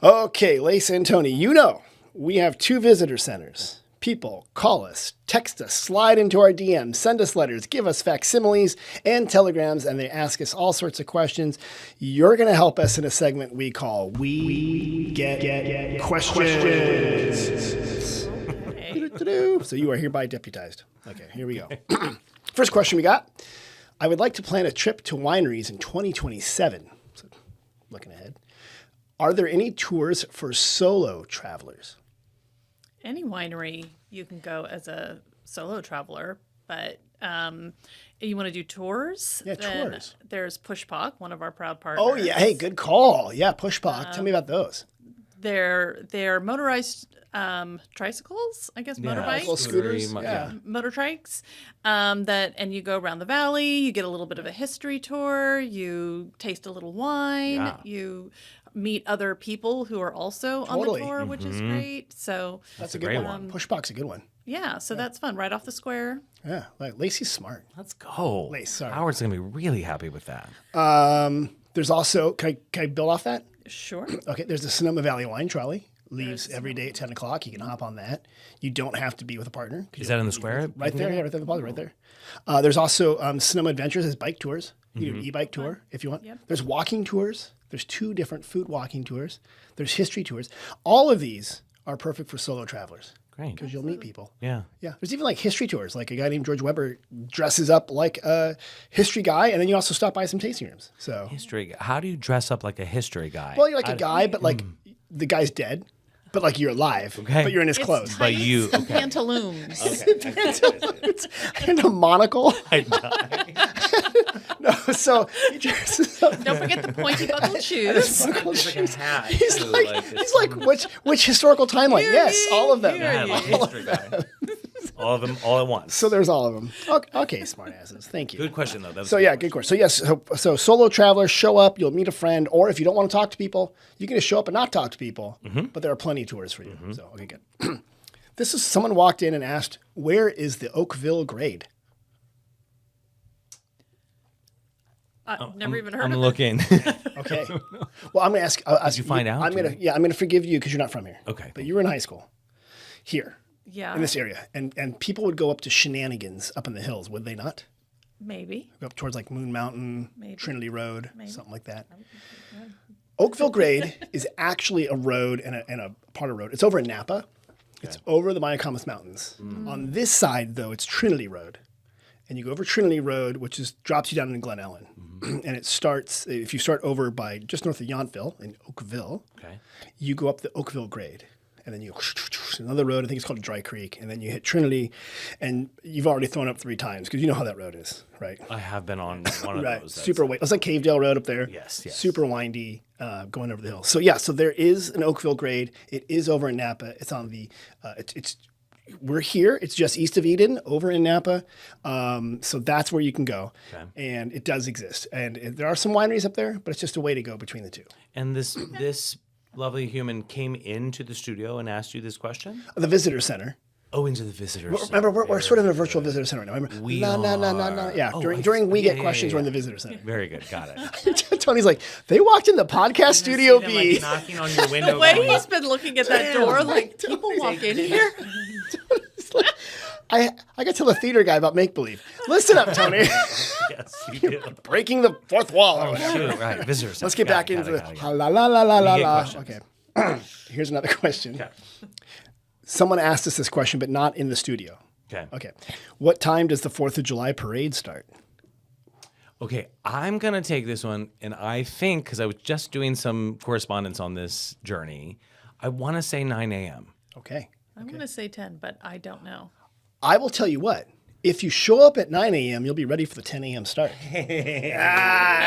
Okay, Lace and Tony, you know we have 2 visitor centers. People call us, text us, slide into our DMs, send us letters, give us facsimiles and telegrams, and they ask us all sorts of questions. You're going to help us in a segment we call We Get Questions. So you are hereby deputized. Okay, here we go. First question we got. I would like to plan a trip to wineries in 2027. So looking ahead. Are there any tours for solo travelers? Any winery you can go as a solo traveler, but you want to do tours? Yeah, then tours. There's Pushpak, one of our proud partners. Oh, yeah. Hey, good call. Yeah, Pushpak. Tell me about those. They're motorized tricycles, I guess, motorbikes. Little scooters. Motor trikes. And you go around the valley, you get a little bit of a history tour, you taste a little wine, you meet other people who are also on the tour, which is great. So that's a good one. Pushpak's a good one. Yeah, so that's fun. Right off the square. Yeah, like Lacey's smart. Let's go. Lace, sorry. Howard's going to be really happy with that. There's also, can I build off that? Sure. Okay, there's the Sonoma Valley Wine Trolley. Leaves every day at 10 o'clock. You can hop on that. You don't have to be with a partner. Is that in the square? Right there, yeah, right there, the plaza, right there. There's also Sonoma Adventures has bike tours. You can do an e-bike tour if you want. Yep. There's walking tours. There's 2 different food walking tours. There's history tours. All of these are perfect for solo travelers. Great. Because you'll meet people. Yeah. Yeah. There's even like history tours. Like a guy named George Weber dresses up like a history guy, and then you also stop by some tasting rooms. So History. How do you dress up like a history guy? well, you're like a guy, but like the guy's dead. But like you're alive, but you're in his clothes. But you, and pantaloons. Pantaloons and a monocle. No, so he dresses up. Don't forget the pointy buckled shoes. It's like a hat. He's like which historical timeline? Yes, all of them. Yeah, like a history guy. All of them, all at once. So there's all of them. Okay, smart asses. Thank you. Good question, though. So yeah, good question. So yes, so solo travelers, show up, you'll meet a friend, or if you don't want to talk to people, you can just show up and not talk to people. But there are plenty of tours for you. So okay, good. This is someone walked in and asked, "Where is the Oakville Grade?" Never even heard I'm of looking. Okay. Well, I'm gonna ask. Did you find out? I'm gonna forgive you because you're not from here. Okay. But you were in high school, here. Yeah. In this area, and people would go up to shenanigans up in the hills, would they not? Maybe. Go up towards like Moon Mountain, Maybe. Trinity Road, something like that. Yeah. Oakville Grade is actually a road and a part of road. It's over in Napa. It's over the Mayacamas Mountains. On this side, though, it's Trinity Road. And you go over Trinity Road, which drops you down in Glen Ellen. And it starts, if you start over by just north of Yountville in Oakville, you go up the Oakville Grade. And then you go another road, I think it's called Dry Creek. And then you hit Trinity, and you've already thrown up 3 times because you know how that road is, right? I have been on one of those. Super windy. It's like Cavedale Road up there. Yes. Super windy, going over the hill. So yeah, so there is an Oakville Grade. It is over in Napa. It's on the, we're here. It's just east of Eden, over in Napa. So that's where you can go, and it does exist. And there are some wineries up there, but it's just a way to go between the 2. And this lovely human came into the studio and asked you this question? The Visitor Center. Oh, into the Visitor Center. Remember, we're sort of in a virtual Visitor Center right now. Remember? No. Yeah, during We Get Questions, we're in the Visitor Center. Very good. Got it. Tony's like, they walked in the podcast studio B. Like, knocking on your window. The way he's been looking at that door, like, people walk in here. I got to tell the theater guy about make-believe. Listen up, Tony. Yes, you did. Breaking the 4th wall. Oh, shoot. Right, Visitor Center. Let's get back into the la la la la la la. Okay. Here's another question. Okay. Someone asked us this question, but not in the studio. Okay. What time does the 4th of July parade start? Okay, I'm going to take this one, and I think, because I was just doing some correspondence on this journey, I want to say 9 a.m. Okay. I'm going to say 10, but I don't know. I will tell you what. If you show up at 9 a.m., you'll be ready for the 10 a.m. start.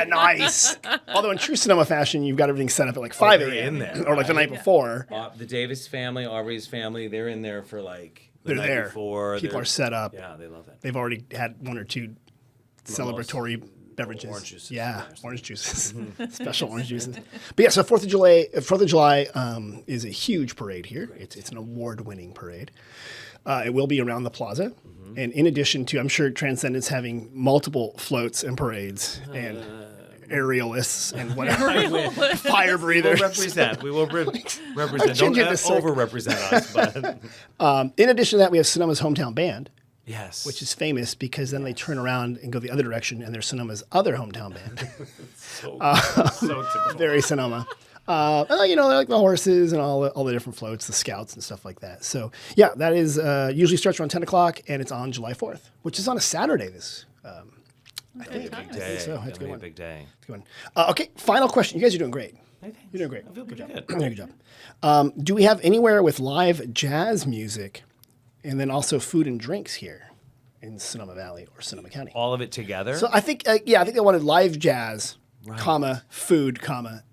Nice. Although in true Sonoma fashion, you've got everything set up at like 5 a.m. in there, or like the night before. The Davis family, Aubrey's family, they're in there for like the They're night there. before. People are set up. Yeah, they love that. They've already had 1 or 2 celebratory beverages. Orange juices. Yeah, orange juices. Special orange juices. But yeah, so 4th of July is a huge parade here. It's an award-winning parade. It will be around the plaza. And in addition to, I'm sure Transcendence having multiple floats and parades. And aerialists and whatever, fire breathers. We will represent. change Don't it to circle. over-represent us, but In addition to that, we have Sonoma's hometown band, yes, which is famous because then they turn around and go the other direction, and there's Sonoma's other hometown band. so typical. Very Sonoma. They like the horses and all the different floats, the scouts and stuff like that. So yeah, that is usually starts around 10 o'clock, and it's on July 4th, which is on a Saturday. This. Big day. So, that's a It's good gonna one. be a big day. Good one. Okay, final question. You guys are doing great. You're doing great. I feel pretty good. Good job. Do we have anywhere with live jazz music, and then also food and drinks here in Sonoma Valley or Sonoma County? All of it together. So I think I think they wanted live jazz, food,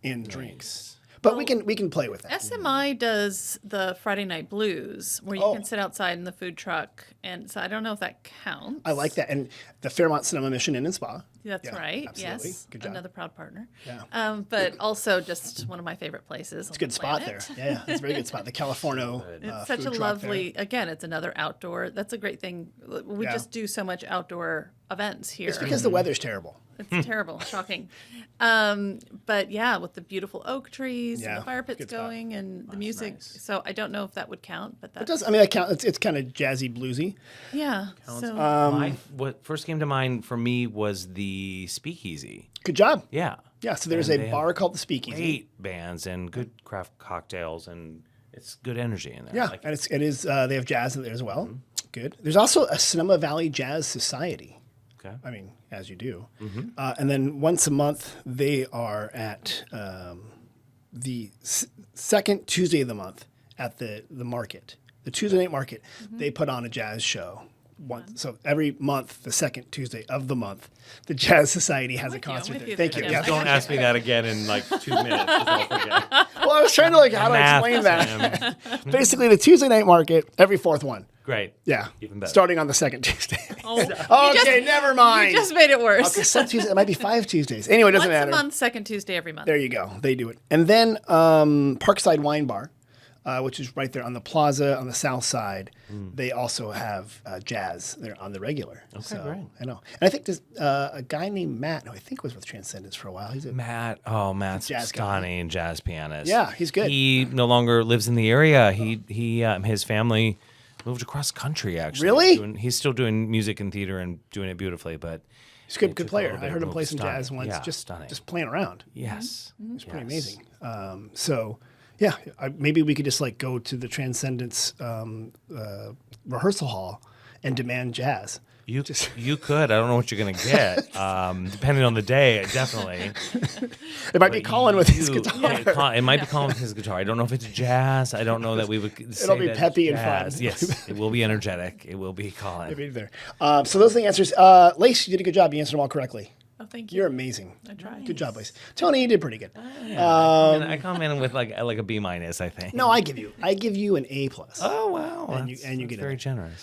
and drinks. But we can play with that. SMI does the Friday Night Blues, where you can sit outside in the food truck, and so I don't know if that counts. I like that. And the Fairmont Sonoma Mission Inn and Spa. That's Yeah, right. absolutely. Yes, Good job. another proud partner. Yeah. But also just one of my favorite places. It's a good spot there. Yeah, it's a very good spot. The Californo It's such a food truck lovely. Again, it's another outdoor. That's a great thing. We Yeah. just do so much outdoor events here. It's because the weather's terrible. It's terrible, shocking. But yeah, with the beautiful oak trees Yeah, and the fire pits good spot. going and the music. nice. So I don't know if that would count, but It that's does. I mean, that count. It's kind of jazzy, bluesy. yeah. So What first came to mind for me was the Speakeasy. Good job. Yeah. Yeah. So there's And a they bar have called the Speakeasy. Great bands and good craft cocktails, and it's good energy in there. Yeah, Like, and it is. They have jazz in there as well. Good. There's also a Sonoma Valley Jazz Society. okay. I mean, as you do. And then once a month, they are at the second Tuesday of the month at the market, the Tuesday night market. They put on a jazz show. So every month, the second Tuesday of the month, the Jazz Society has a with you, I'm concert with there. you Thank there, you. Tim. Yeah. Don't ask me that again in like 2 minutes. 'Cause I'll forget. Well, I was trying to how to Math, explain that. Sam. Basically, the Tuesday night market, every fourth one. Great. Yeah. Even better. Starting on the second Tuesday. you Okay, never mind. You just made it worse. Okay, some Tuesday, it might be 5 Tuesdays. Anyway, it doesn't Once matter. a month, second Tuesday every month. There you go. They do it. And then Parkside Wine Bar, which is right there on the plaza on the south side. They also have jazz there on the regular. Okay, great. I know. And I think there's a guy named Matt, who I think was with Transcendence for a while. He's a Matt's Jazz stunning jazz pianist. Yeah, he's good. He no longer lives in the area. His family moved across country. Actually, Really? He's still doing music and theater and doing it beautifully. But he's a good, it good took a player. little I bit heard of him play move. some Stunning. jazz once, Yeah, just stunning. playing around. Yes, It's pretty amazing. So, yeah, maybe we could just go to the Transcendence rehearsal hall and demand jazz. You could. I don't know what you're gonna get. Depending on the day, definitely. It might be Colin with his guitar. It might be Colin with his guitar. I don't know if it's jazz. I don't know that we would. Say be that peppy it's and fun. jazz. Yes, it will be energetic. It will be Colin. Maybe there. So those are the answers. Lace, you did a good job. You answered them all correctly. Oh, thank you. You're amazing. I tried. Good job, Lace. Tony, you did pretty good. I come in with like a B-, I think. No, I give you an A+. Oh wow. And you get very it. generous.